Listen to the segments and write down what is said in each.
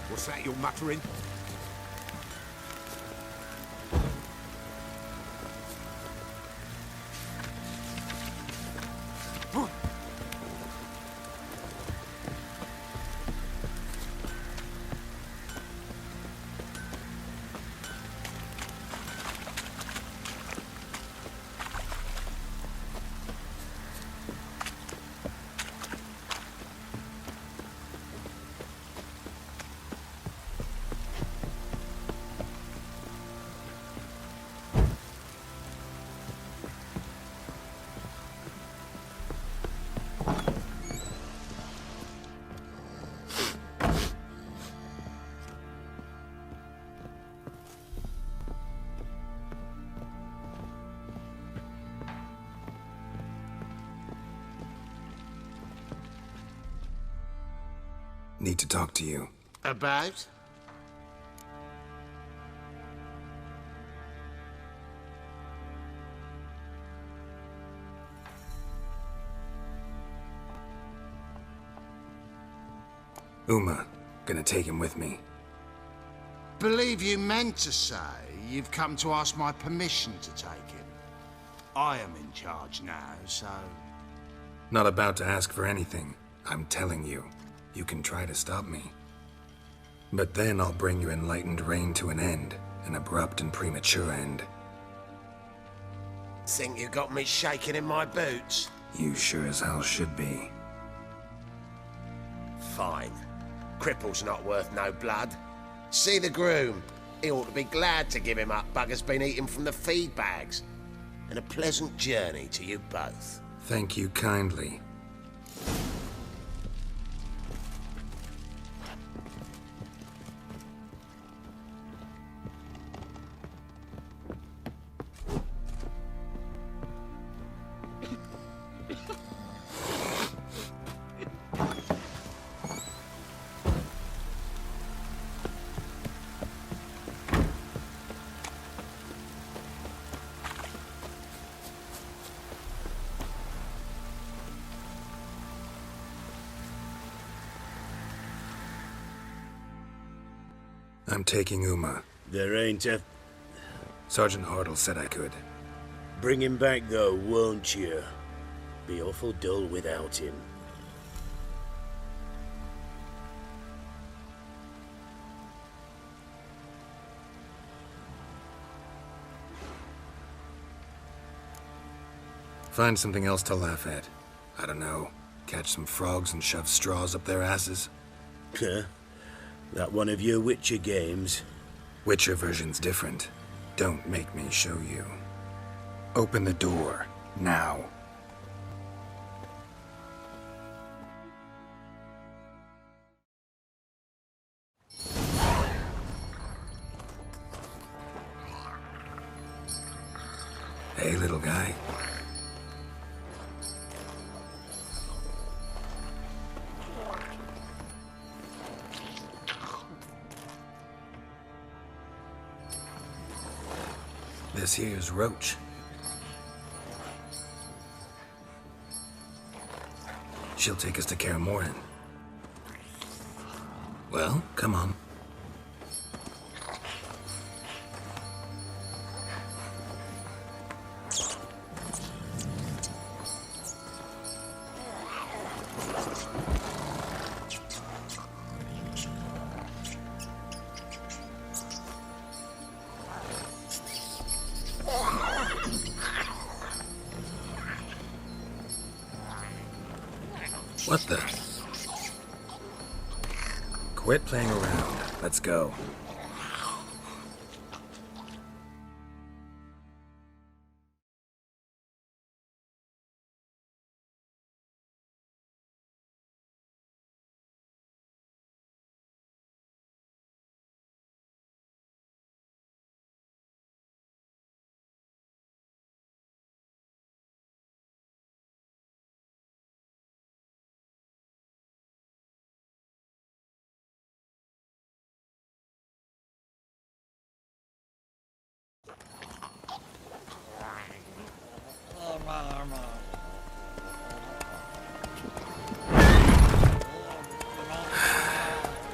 What's that you're muttering? Need to talk to you. About? Uma, gonna take him with me. Believe you meant to say you've come to ask my permission to take him. I am in charge now, so... Not about to ask for anything. I'm telling you. You can try to stop me. But then I'll bring your enlightened reign to an end. An abrupt and premature end. Think you got me shaking in my boots? You sure as hell should be. Fine. Cripple's not worth no blood. See the groom. He ought to be glad to give him up. Bugger's been eating from the feed bags. And a pleasant journey to you both. Thank you kindly. I'm taking Uma. There ain't a... Sergeant Hartle said I could. Bring him back, though, won't you? Be awful dull without him. Find something else to laugh at. I don't know. Catch some frogs and shove straws up their asses. Huh? That one of your Witcher games? Witcher version's different. Don't make me show you. Open the door. Now. Hey, little guy. This here's Roach. She'll take us to Kaer Morhen. Well, come on. What the? Quit playing around. Let's go.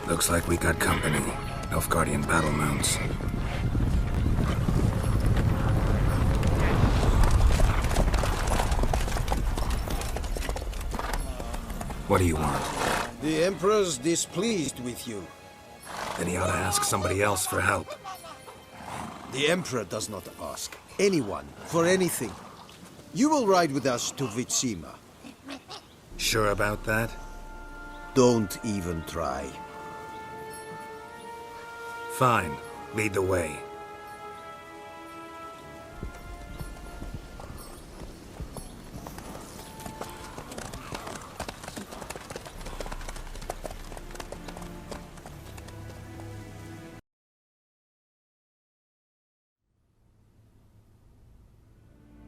Looks like we got company. Nilfgaardian battle mounts. What do you want? The Emperor's displeased with you. Then he ought to ask somebody else for help. The Emperor does not ask anyone for anything. You will ride with us to Vitsima. Sure about that? Don't even try. Fine. Lead the way.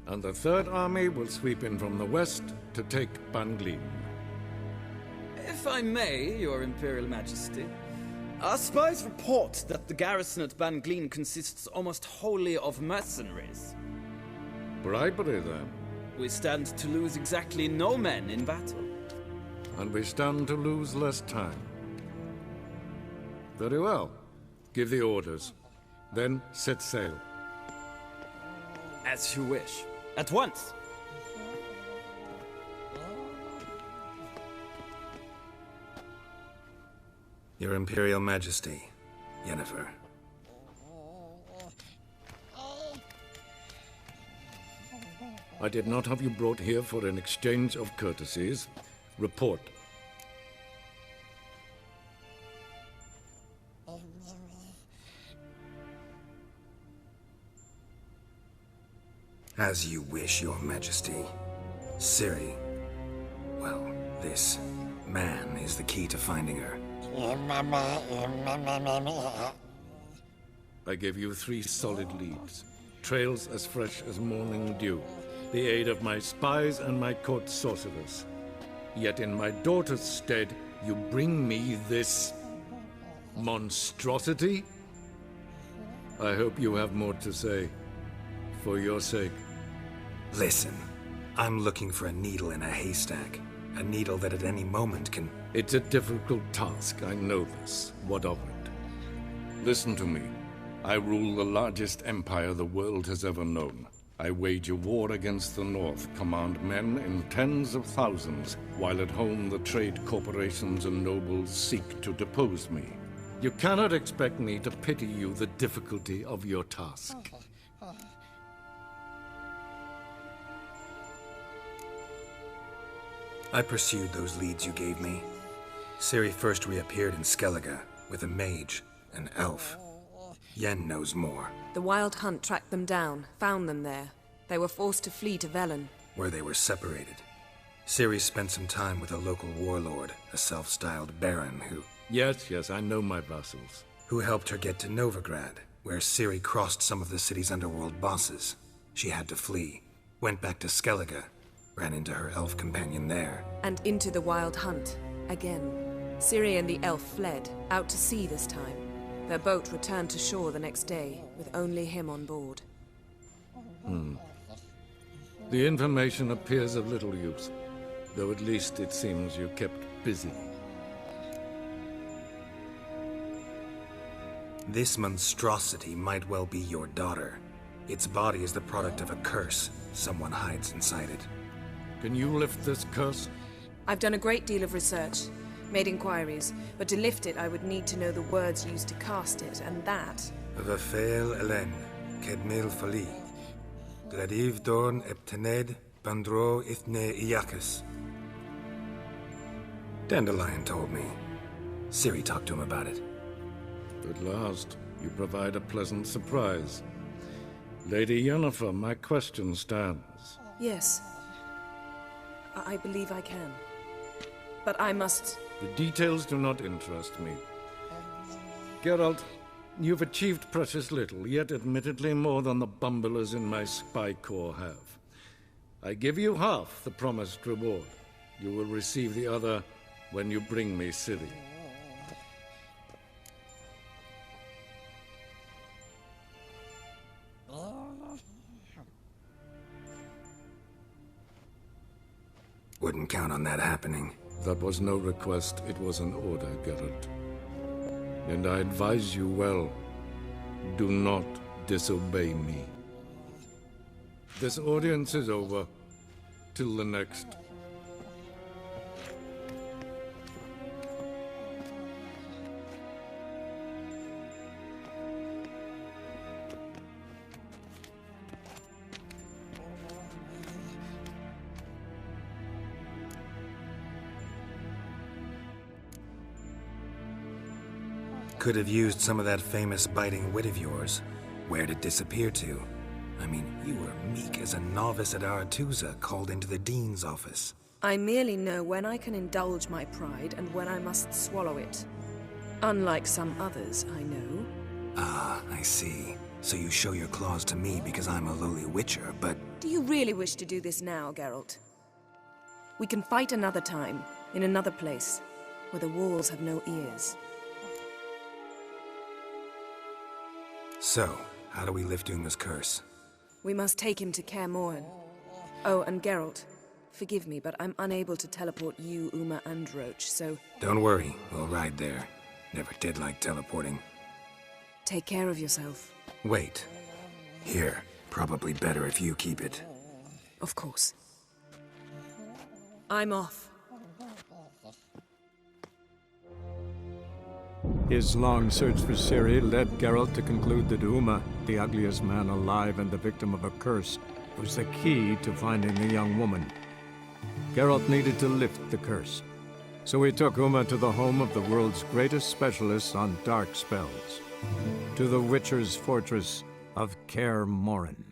And the Third Army will sweep in from the west to take Banglin. If I may, Your Imperial Majesty, our spies report that the garrison at Banglin consists almost wholly of mercenaries. Bribery, then. We stand to lose exactly no men in battle. And we stand to lose less time. Very well. Give the orders. Then set sail. As you wish. At once! Your Imperial Majesty, Yennefer. I did not have you brought here for an exchange of courtesies. Report. As you wish, Your Majesty. Ciri. Well, this man is the key to finding her. I gave you 3 solid leads. Trails as fresh as morning dew. The aid of my spies and my court sorcerers. Yet in my daughter's stead, you bring me this monstrosity? I hope you have more to say. For your sake. Listen, I'm looking for a needle in a haystack. A needle that at any moment can... It's a difficult task, I know this. What of it? Listen to me. I rule the largest empire the world has ever known. I wage a war against the North, command men in tens of thousands, while at home the trade corporations and nobles seek to depose me. You cannot expect me to pity you the difficulty of your task. I pursued those leads you gave me. Ciri first reappeared in Skellige with a mage, an elf. Yen knows more. The Wild Hunt tracked them down, found them there. They were forced to flee to Velen. Where they were separated. Ciri spent some time with a local warlord, a self-styled baron who... Yes, I know my vassals. Who helped her get to Novigrad, where Ciri crossed some of the city's underworld bosses. She had to flee, went back to Skellige, ran into her elf companion there. And into the Wild Hunt, again. Ciri and the elf fled, out to sea this time. Their boat returned to shore the next day, with only him on board. The information appears of little use, though at least it seems you kept busy. This monstrosity might well be your daughter. Its body is the product of a curse. Someone hides inside it. Can you lift this curse? I've done a great deal of research, made inquiries, but to lift it I would need to know the words used to cast it, and that... Vafael Elen, Kedmil Fali, Gladiv Dorn Eptened, Bandro Ithne Iacus. Dandelion told me. Ciri talked to him about it. At last, you provide a pleasant surprise. Lady Yennefer, my question stands. Yes. I believe I can. But I must... The details do not interest me. Geralt, you've achieved precious little, yet admittedly more than the bumblers in my spy corps have. I give you half the promised reward. You will receive the other when you bring me Ciri. Wouldn't count on that happening. That was no request, it was an order, Geralt. And I advise you well, do not disobey me. This audience is over. Till the next. Could have used some of that famous biting wit of yours. Where'd it disappear to? I mean, you were meek as a novice at Aretuza called into the Dean's office. I merely know when I can indulge my pride and when I must swallow it. Unlike some others, I know. Ah, I see. So you show your claws to me because I'm a lowly witcher, but... Do you really wish to do this now, Geralt? We can fight another time, in another place, where the walls have no ears. So, how do we lift Uma's curse? We must take him to Kaer Morhen. Oh, and Geralt, forgive me, but I'm unable to teleport you, Uma, and Roach, so... Don't worry, we'll ride there. Never did like teleporting. Take care of yourself. Wait. Here, probably better if you keep it. Of course. I'm off. His long search for Ciri led Geralt to conclude that Uma, the ugliest man alive and the victim of a curse, was the key to finding the young woman. Geralt needed to lift the curse, so he took Uma to the home of the world's greatest specialist on dark spells, to the Witcher's fortress of Kaer Morhen.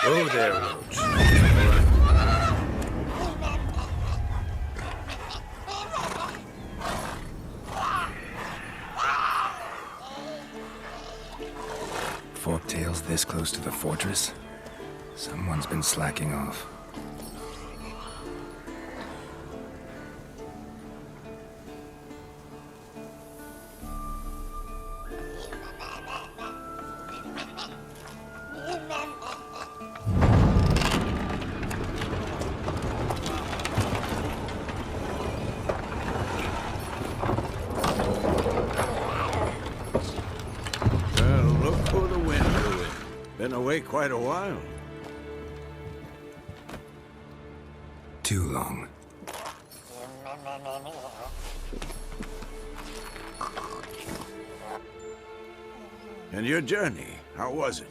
Oh there, Roach. Forktail's this close to the fortress? Someone's been slacking off. Been away quite a while. Too long. And your journey, how was it?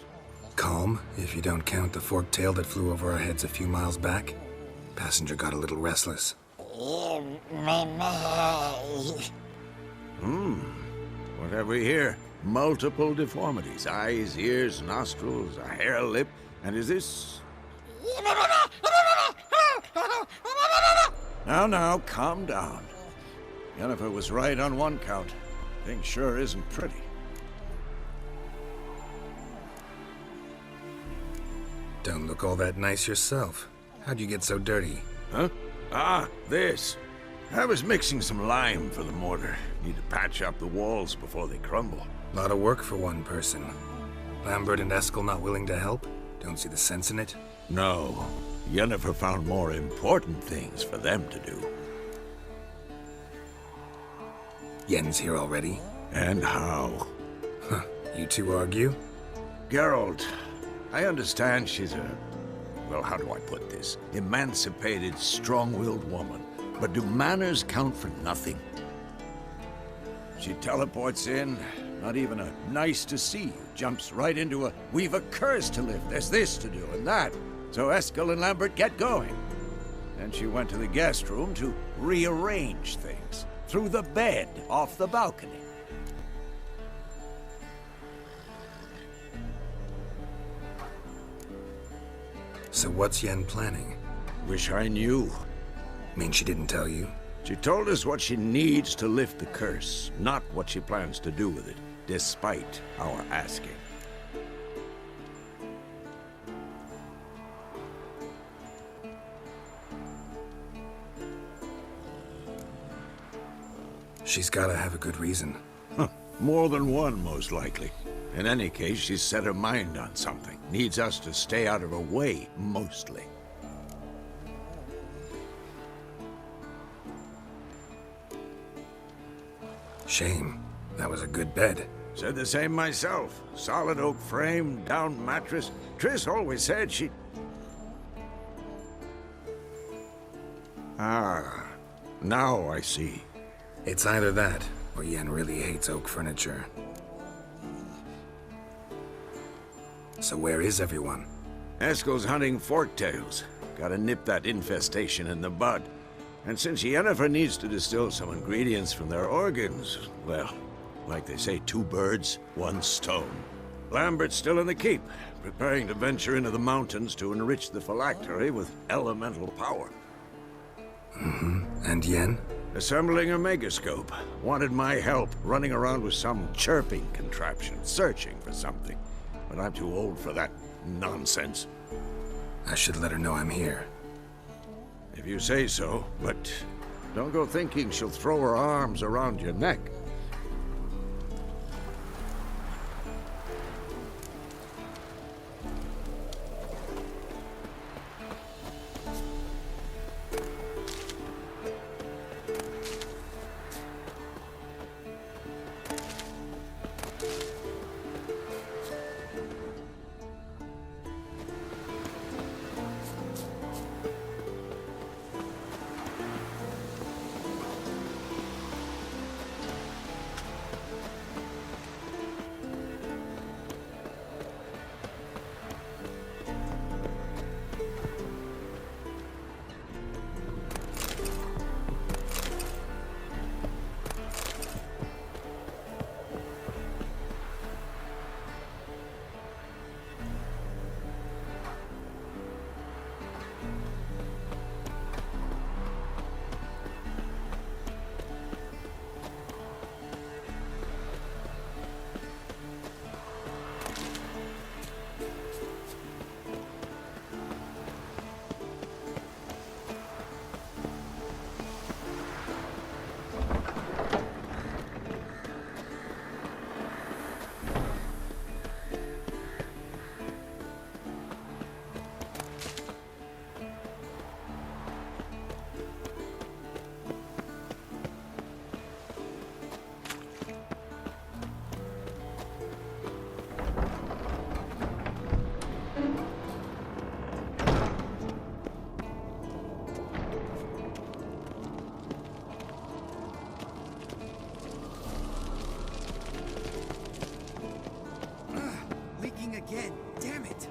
Calm, if you don't count the forktail that flew over our heads a few miles back. Passenger got a little restless. What have we here? Multiple deformities. Eyes, ears, nostrils, a hair lip. And is this... Now, calm down. Yennefer was right on one count. Thing sure isn't pretty. Don't look all that nice yourself. How'd you get so dirty? Huh? Ah, this. I was mixing some lime for the mortar. Need to patch up the walls before they crumble. Lot of work for one person. Lambert and Eskel not willing to help? Don't see the sense in it? No. Yennefer found more important things for them to do. Yen's here already? And how? Huh. You two argue? Geralt, I understand she's a... well, how do I put this? Emancipated, strong-willed woman. But do manners count for nothing? She teleports in, not even a nice to see you, jumps right into a we've a curse to lift, there's this to do and that. So Eskel and Lambert get going. And she went to the guest room to rearrange things. Through the bed, off the balcony. So what's Yen planning? Wish I knew. Mean she didn't tell you? She told us what she needs to lift the curse, not what she plans to do with it, despite our asking. She's gotta have a good reason. Huh. More than one, most likely. In any case, she's set her mind on something. Needs us to stay out of her way, mostly. Shame. That was a good bed. Said the same myself. Solid oak frame, down mattress. Triss always said she... Ah, now I see. It's either that, or Yen really hates oak furniture. So where is everyone? Eskel's hunting forktails. Gotta nip that infestation in the bud. And since Yennefer needs to distill some ingredients from their organs, well, like they say, 2 birds, 1 stone. Lambert's still in the keep, preparing to venture into the mountains to enrich the phylactery with elemental power. Mm-hmm. And Yen? Assembling a megascope. Wanted my help, running around with some chirping contraption, searching for something. But I'm too old for that nonsense. I should let her know I'm here. If you say so, but don't go thinking she'll throw her arms around your neck. Again, damn it!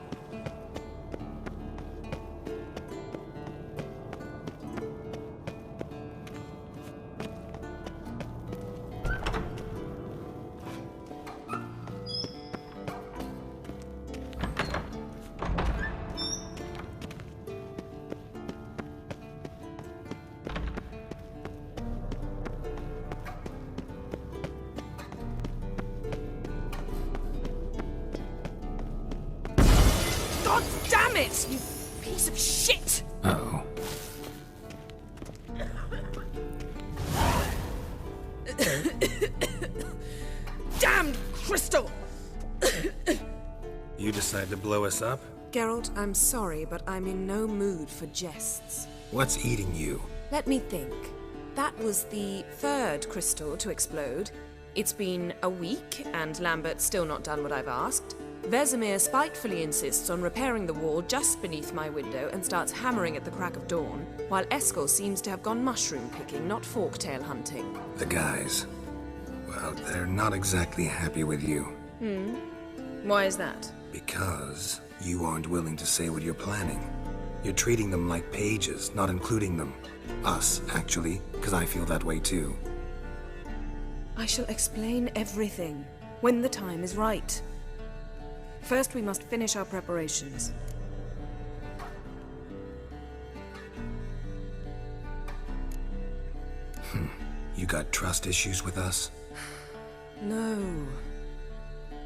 God damn it, you piece of shit! Uh-oh. Damned crystal! You decide to blow us up? Geralt, I'm sorry, but I'm in no mood for jests. What's eating you? Let me think. That was the 3rd crystal to explode. It's been a week, and Lambert's still not done what I've asked. Vesemir spitefully insists on repairing the wall just beneath my window and starts hammering at the crack of dawn, while Eskel seems to have gone mushroom picking, not forktail hunting. The guys. Well, they're not exactly happy with you. Why is that? Because you aren't willing to say what you're planning. You're treating them like pages, not including them. Us, actually, because I feel that way too. I shall explain everything, when the time is right. First, we must finish our preparations. You got trust issues with us? No.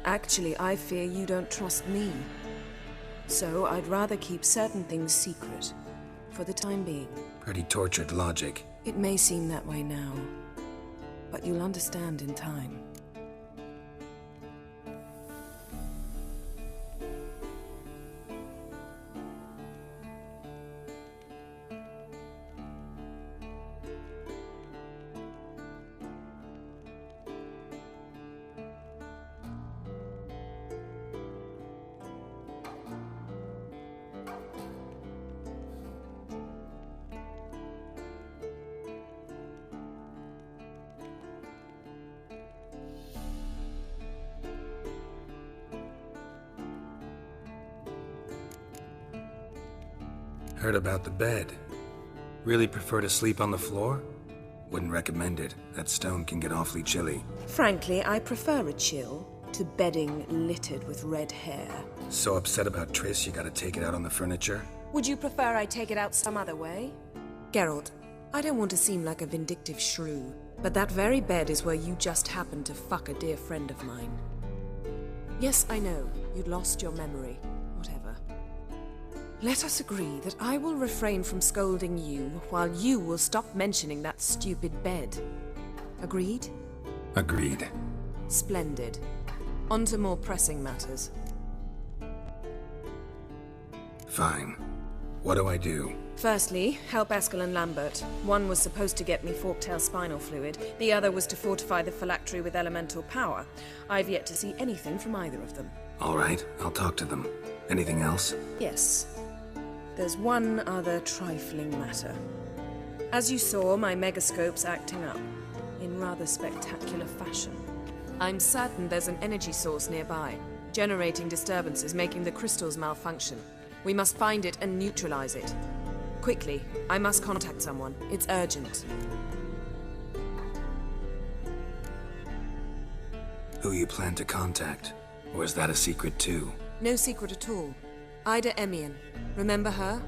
Actually, I fear you don't trust me. So I'd rather keep certain things secret, for the time being. Pretty tortured logic. It may seem that way now, but you'll understand in time. Heard about the bed. Really prefer to sleep on the floor? Wouldn't recommend it. That stone can get awfully chilly. Frankly, I prefer a chill to bedding littered with red hair. So upset about Triss you gotta take it out on the furniture? Would you prefer I take it out some other way? Geralt, I don't want to seem like a vindictive shrew, but that very bed is where you just happened to fuck a dear friend of mine. Yes, I know, you'd lost your memory. Whatever. Let us agree that I will refrain from scolding you while you will stop mentioning that stupid bed. Agreed? Agreed. Splendid. On to more pressing matters. Fine. What do I do? Firstly, help Eskel and Lambert. One was supposed to get me forktail spinal fluid, the other was to fortify the phylactery with elemental power. I've yet to see anything from either of them. All right, I'll talk to them. Anything else? Yes. There's one other trifling matter. As you saw, my megascope's acting up, in rather spectacular fashion. I'm certain there's an energy source nearby, generating disturbances, making the crystals malfunction. We must find it and neutralize it. Quickly, I must contact someone. It's urgent. Who you plan to contact? Or is that a secret too? No secret at all. Ida Emian. Remember her?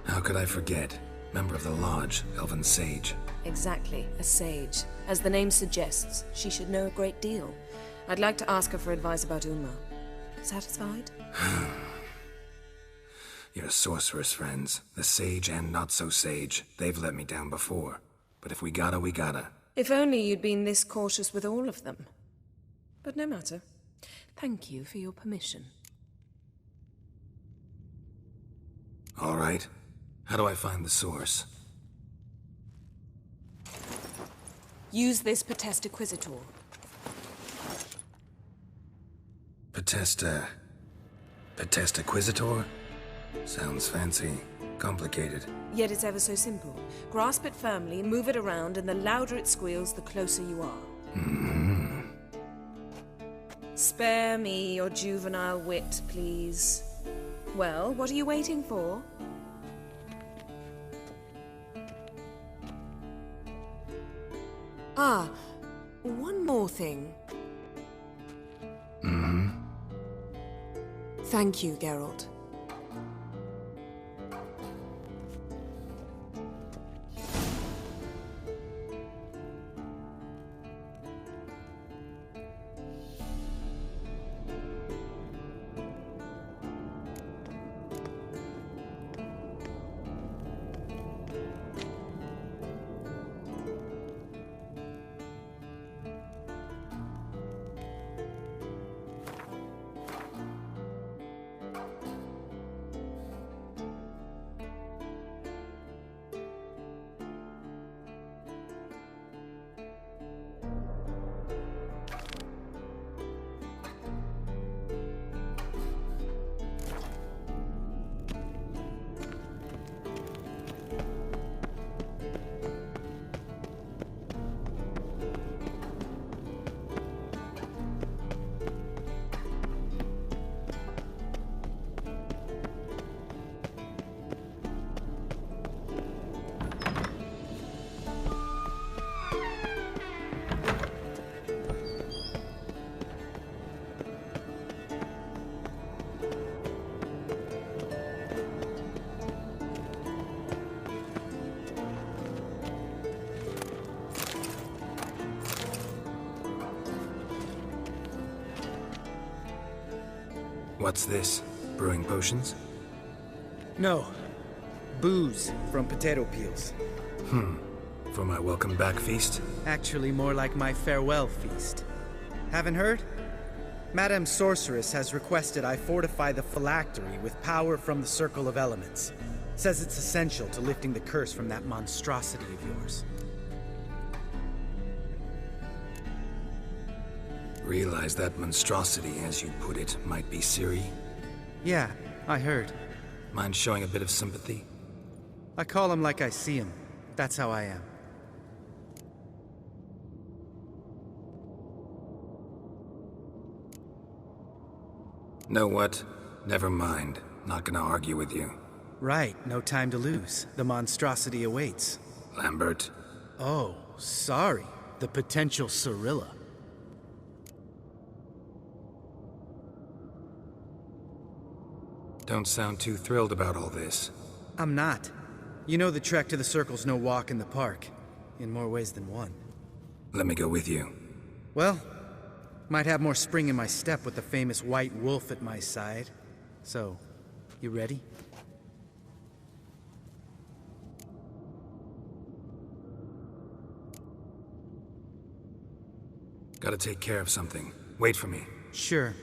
How could I forget? Member of the Lodge, Elven Sage. Exactly, a sage. As the name suggests, she should know a great deal. I'd like to ask her for advice about Uma. Satisfied? Your sorceress friends, the sage and not-so-sage, they've let me down before. But if we gotta, we gotta. If only you'd been this cautious with all of them. But no matter. Thank you for your permission. All right. How do I find the source? Use this Potestaquizitor. Potestaquizitor? Sounds fancy. Complicated. Yet it's ever so simple. Grasp it firmly, move it around, and the louder it squeals, the closer you are. Mm-hmm. Spare me your juvenile wit, please. Well, what are you waiting for? Ah, one more thing. Mm-hmm. Thank you, Geralt. What's this? Brewing potions? No. Booze from potato peels. For my welcome back feast? Actually, more like my farewell feast. Haven't heard? Madame Sorceress has requested I fortify the phylactery with power from the Circle of Elements. Says it's essential to lifting the curse from that monstrosity of yours. Realize that monstrosity, as you put it, might be Ciri? Yeah, I heard. Mind showing a bit of sympathy? I call him like I see him. That's how I am. Know what? Never mind. Not gonna argue with you. Right, no time to lose. The monstrosity awaits. Lambert. Oh, sorry. The potential Cirilla. Don't sound too thrilled about all this. I'm not. You know the trek to the Circle's no walk in the park. In more ways than one. Let me go with you. Well, might have more spring in my step with the famous White Wolf at my side. So, you ready? Gotta take care of something. Wait for me. Sure.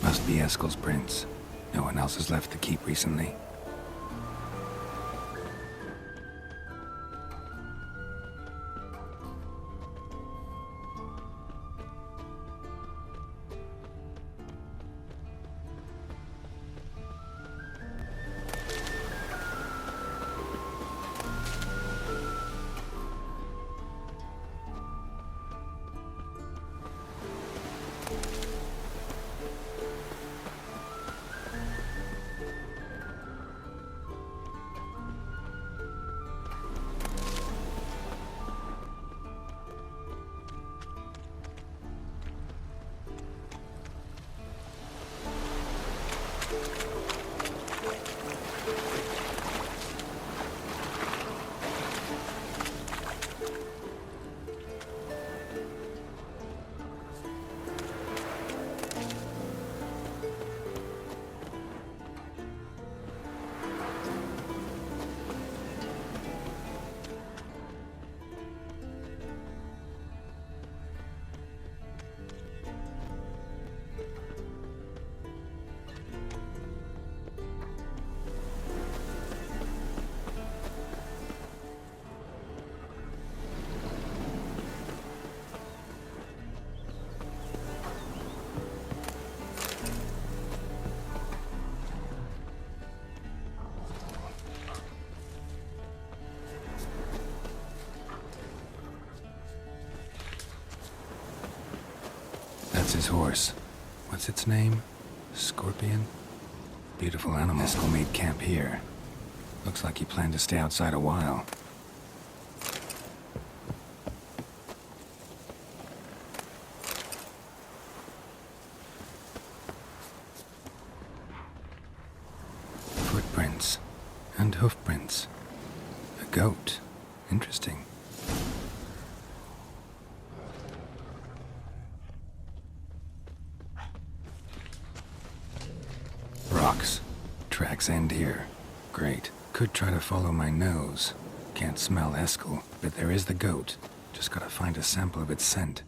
Must be Eskel's prints. No one else has left the keep recently. horse. What's its name? Scorpion? Beautiful animal. Eskel made camp here. Looks like he planned to stay outside a while. Footprints. And hoofprints. A goat. Interesting. Rocks. Tracks end here. Great. Could try to follow my nose. Can't smell Eskel, but there is the goat. Just gotta find a sample of its scent.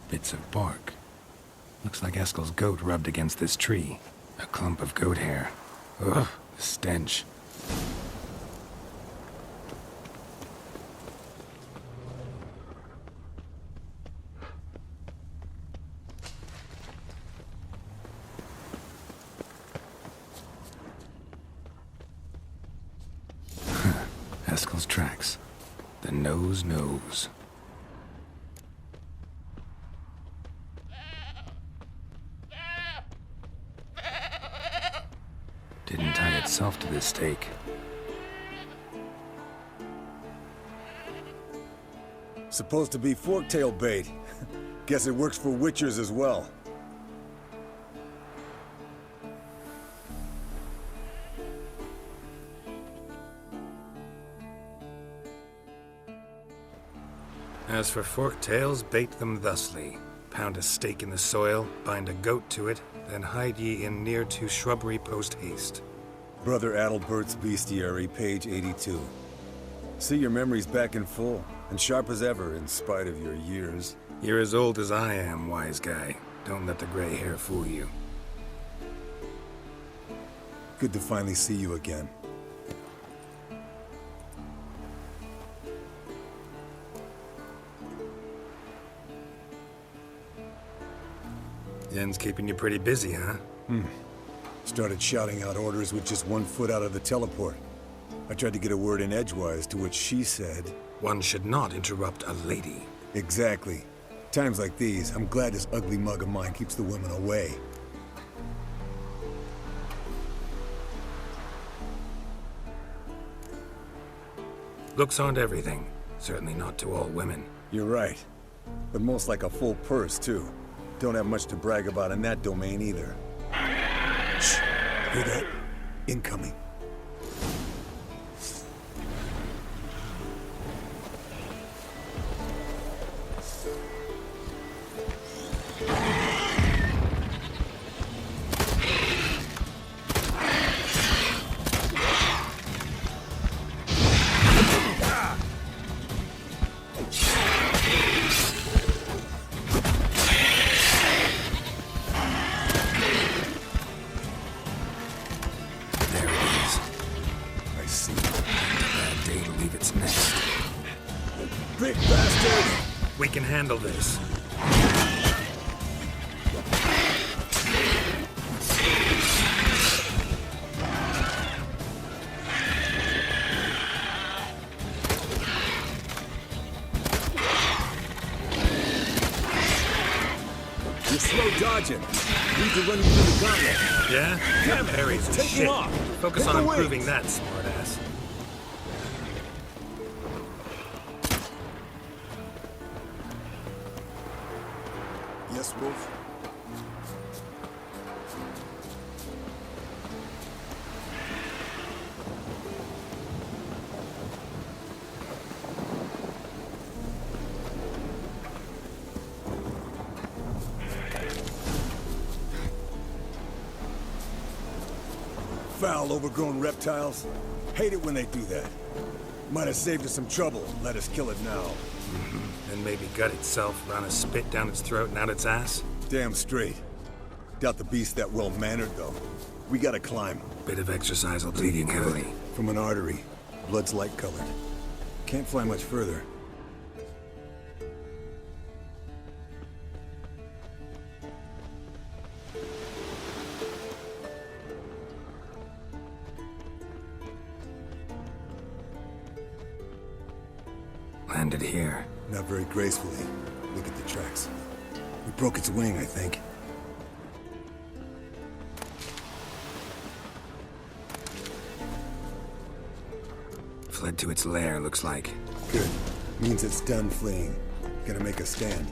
Bits of bark. Looks like Eskel's goat rubbed against this tree. A clump of goat hair. Ugh, the stench. Eskel's tracks. The nose knows. Didn't tie itself to this stake. Supposed to be forktail bait. Guess it works for witchers as well. As for fork-tails, bait them thusly. Pound a stake in the soil, bind a goat to it, then hide ye in near to shrubbery post-haste. Brother Adalbert's Bestiary, page 82. See your memories back in full, and sharp as ever in spite of your years. You're as old as I am, wise guy. Don't let the gray hair fool you. Good to finally see you again. Yen's keeping you pretty busy, huh? Started shouting out orders with just 1 foot out of the teleport. I tried to get a word in edgewise, to which she said... One should not interrupt a lady. Exactly. Times like these, I'm glad this ugly mug of mine keeps the women away. Looks aren't everything. Certainly not to all women. You're right. But most like a full purse, too. Don't have much to brag about in that domain, either. Shh! Hear that? Incoming. Big bastard! We can handle this. You're slow dodging. Need to run you through the gauntlet. Yeah? Damn it! Parries Take shit. him off! Focus Hit on the improving wings. that, smartass. Yes, Wolf? Foul, overgrown reptiles. Hate it when they do that. Might have saved us some trouble. Let us kill it now. Then maybe gut itself, run a spit down its throat and out its ass? Damn straight. Doubt the beast's that well-mannered, though. We gotta climb. Bit of exercise will bleed heavily. From an artery. Blood's light-colored. Can't fly much further. landed here. Not very gracefully. Look at the tracks. We broke its wing, I think. Fled to its lair, looks like. Good. Means it's done fleeing. Gonna make a stand.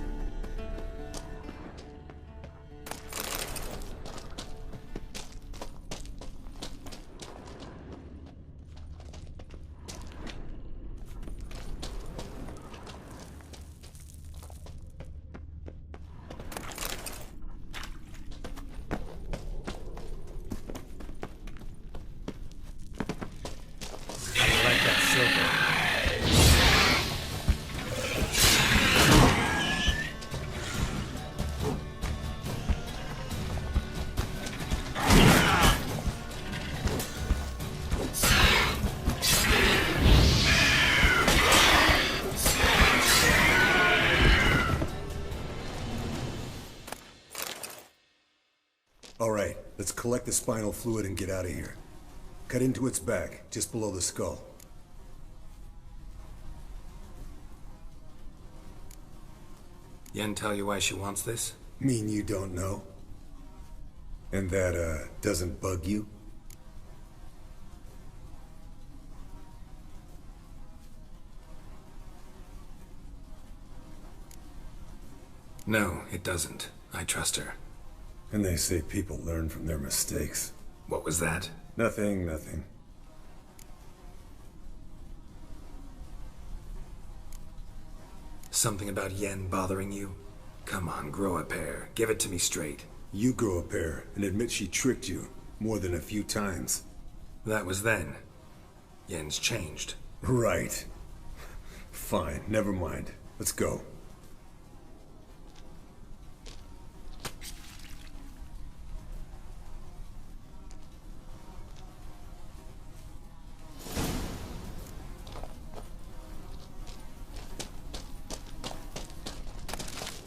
Alright, let's collect the spinal fluid and get out of here. Cut into its back, just below the skull. Yen tell you why she wants this? Mean you don't know? And that, doesn't bug you? No, it doesn't. I trust her. And they say people learn from their mistakes. What was that? Nothing, nothing. Something about Yen bothering you? Come on, grow a pair. Give it to me straight. You grow a pair and admit she tricked you more than a few times. That was then. Yen's changed. Right. Fine, never mind. Let's go.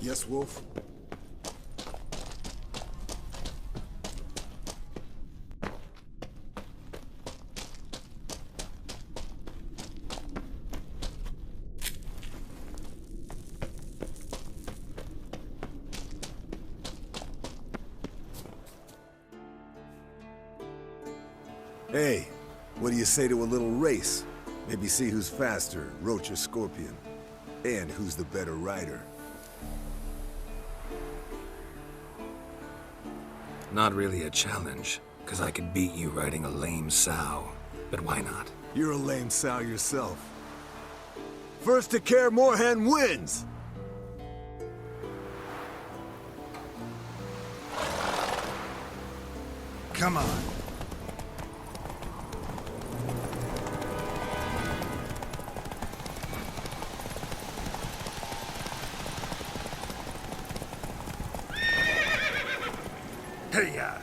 Yes, Wolf? Hey, what do you say to a little race? Maybe see who's faster, Roach or Scorpion. And who's the better rider. Not really a challenge, because I could beat you riding a lame sow. But why not? You're a lame sow yourself. First to Kaer Morhen wins! Come on. Hey-ya!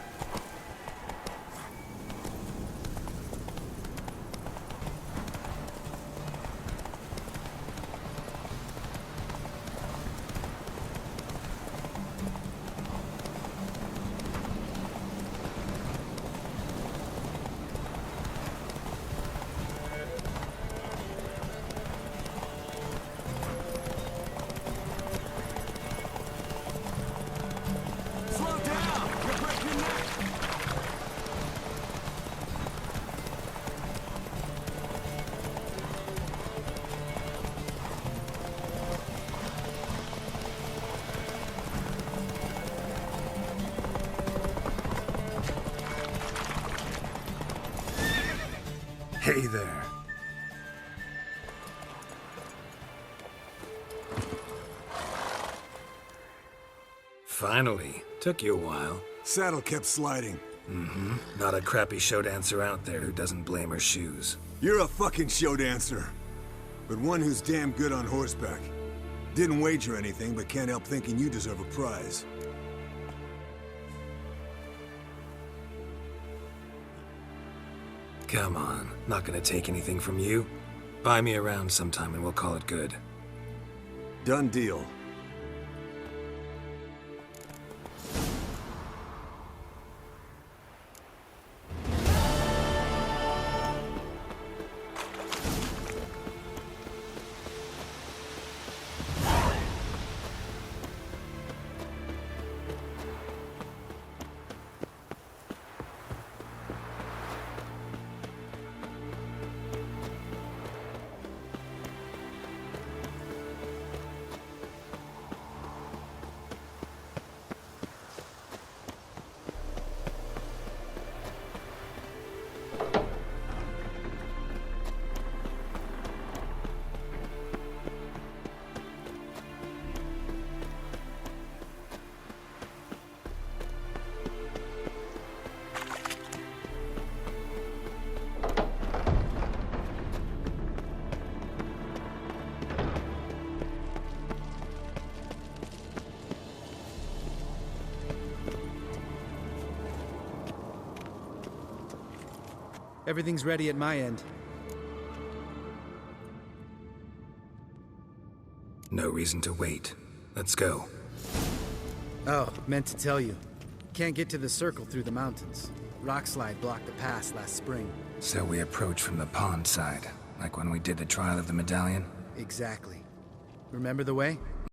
Hey there. Finally. Took you a while. Saddle kept sliding. Mm-hmm. Not a crappy show dancer out there who doesn't blame her shoes. You're a fucking show dancer. But one who's damn good on horseback. Didn't wager anything, but can't help thinking you deserve a prize. Come on, not gonna take anything from you. Buy me around sometime and we'll call it good. Done deal. Everything's ready at my end. No reason to wait. Let's go. Oh, meant to tell you. Can't get to the circle through the mountains. Rockslide blocked the pass last spring. So we approach from the pond side, like when we did the trial of the medallion? Exactly. Remember the way?